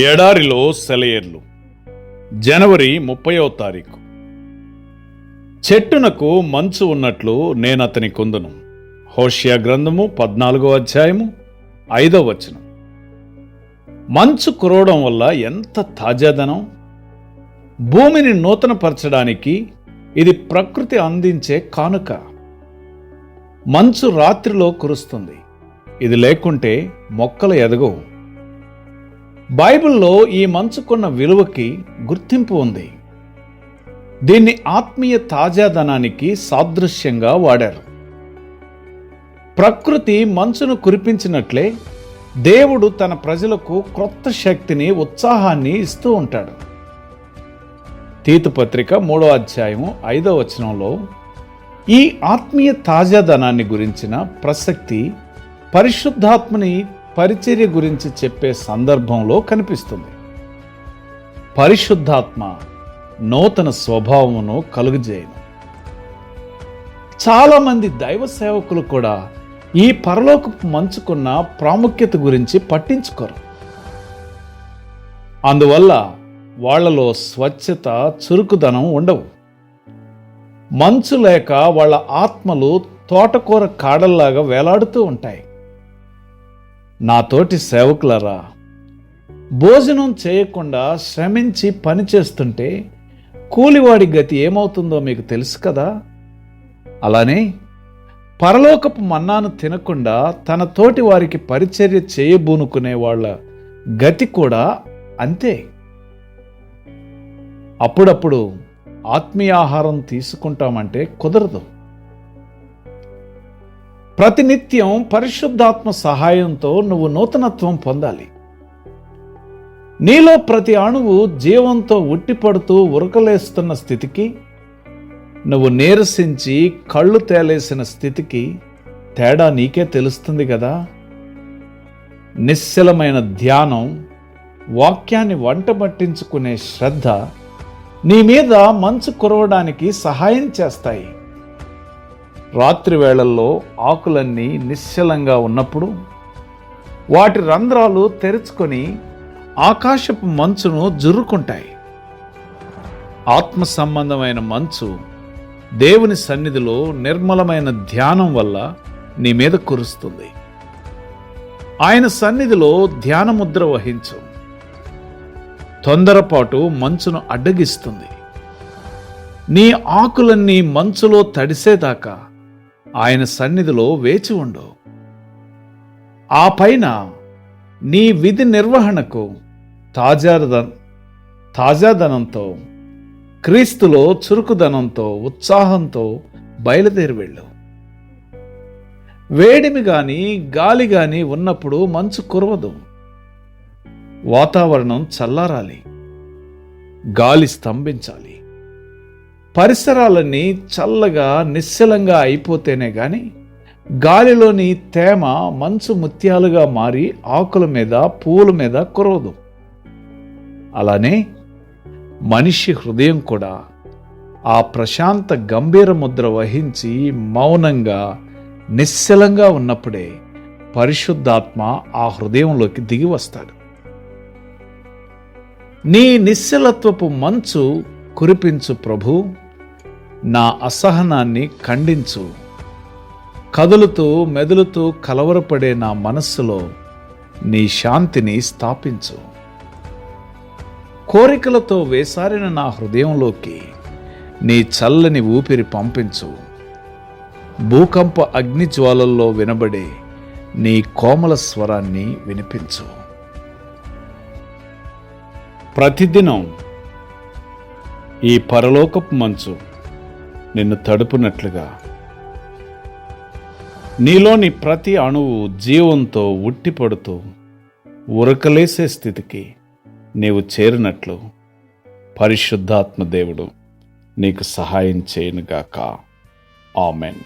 ఎడారిలో సెలయేర్లు. జనవరి 30వ తారీఖు. చెట్టునకు మంచు ఉన్నట్లు నేనతని కొందును. హోషేయ గ్రంథము 14వ అధ్యాయము 5వ వచనం. మంచు కురవడం వల్ల ఎంత తాజాదనం! భూమిని నూతనపరచడానికి ఇది ప్రకృతి అందించే కానుక. మంచు రాత్రిలో కురుస్తుంది. ఇది లేకుంటే మొక్కలు ఎదగవు. బైబిల్లో ఈ మంచుకున్న విలువకి గుర్తింపు ఉంది. దీన్ని ఆత్మీయ తాజాదనానికి సాదృశ్యంగా వాడారు. ప్రకృతి మంచును కురిపించినట్లే దేవుడు తన ప్రజలకు క్రొత్త శక్తిని, ఉత్సాహాన్ని ఇస్తూ ఉంటాడు. తీతు పత్రిక 3వ అధ్యాయము 5వ వచనంలో ఈ ఆత్మీయ తాజాదనాన్ని గురించిన ప్రసక్తి పరిశుద్ధాత్మని పరిచర్య గురించి చెప్పే సందర్భంలో కనిపిస్తుంది. పరిశుద్ధాత్మ నూతన స్వభావమును కలుగజేయను. చాలామంది దైవ సేవకులు కూడా ఈ పరలోకపు మంచుకున్న ప్రాముఖ్యత గురించి పట్టించుకోరు. అందువల్ల వాళ్లలో స్వచ్ఛత, చురుకుదనం ఉండవు. మంచు లేక వాళ్ళ ఆత్మలు తోటకూర కాడల్లాగా వేలాడుతూ ఉంటాయి. నాతోటి సేవకులరా, భోజనం చేయకుండా శ్రమించి పనిచేస్తుంటే కూలివాడి గతి ఏమవుతుందో మీకు తెలుసు కదా. అలానే పరలోకపు మన్నాను తినకుండా తన తోటి వారికి పరిచర్య చేయబూనుకునే వాళ్ళ గతి కూడా అంతే. అప్పుడప్పుడు ఆత్మీయ ఆహారం తీసుకుంటామంటే కుదరదు. ప్రతినిత్యం పరిశుద్ధాత్మ సహాయంతో నువ్వు నూతనత్వం పొందాలి. నీలో ప్రతి అణువు జీవంతో ఉట్టిపడుతూ ఉరకలేస్తున్న స్థితికి, నువ్వు నీరసించి కళ్ళు తేలేసిన స్థితికి తేడా నీకే తెలుస్తుంది కదా. నిశ్చలమైన ధ్యానం, వాక్యాన్ని వంటబట్టించుకునే శ్రద్ధ నీ మీద మంచు కురవడానికి సహాయం చేస్తాయి. రాత్రి వేళల్లో ఆకులన్నీ నిశ్చలంగా ఉన్నప్పుడు వాటి రంధ్రాలు తెరుచుకొని ఆకాశపు మంచును జుర్రుకుంటాయి. ఆత్మ సంబంధమైన మంచు దేవుని సన్నిధిలో నిర్మలమైన ధ్యానం వల్ల నీ మీద కురుస్తుంది. ఆయన సన్నిధిలో ధ్యానముద్ర వహించు. తొందరపాటు మంచును అడ్డగిస్తుంది. నీ ఆకులన్నీ మంచులో తడిసేదాకా ఆయన సన్నిధిలో వేచి ఉండు. ఆ పైన నీ విధి నిర్వహణకు తాజాదనంతో, క్రీస్తులో చురుకుదనంతో, ఉత్సాహంతో బయలుదేరి వెళ్ళు. వేడిమి గాని, గాలి గాని ఉన్నప్పుడు మంచు కురవదు. వాతావరణం చల్లారాలి, గాలి స్తంభించాలి. పరిసరాలన్నీ చల్లగా, నిశ్చలంగా అయిపోతేనే గాని గాలిలోని తేమ మంచు ముత్యాలుగా మారి ఆకుల మీద, పువ్వుల మీద కురవదు. అలానే మనిషి హృదయం కూడా ఆ ప్రశాంత గంభీర ముద్ర వహించి మౌనంగా, నిశ్చలంగా ఉన్నప్పుడే పరిశుద్ధాత్మ ఆ హృదయంలోకి దిగి వస్తాడు. నీ నిశ్చలత్వపు మంచు కురిపించు ప్రభు. నా అసహనాన్ని ఖండించు. కదులుతూ మెదులుతూ కలవరపడే నా మనస్సులో నీ శాంతిని స్థాపించు. కోరికలతో వేసారిన నా హృదయంలోకి నీ చల్లని ఊపిరి పంపించు. భూకంప అగ్నిజ్వాలల్లో వినబడే నీ కోమల స్వరాన్ని వినిపించు. ప్రతిదినం ఈ పరలోకపు మంచు నిన్ను తడుపునట్లుగా, నీలోని ప్రతి అణువు జీవంతో ఉట్టిపడుతూ ఉరకలేసే స్థితికి నీవు చేరినట్లు పరిశుద్ధాత్మ దేవుడు నీకు సహాయం చేయనుగాక. ఆమెన్.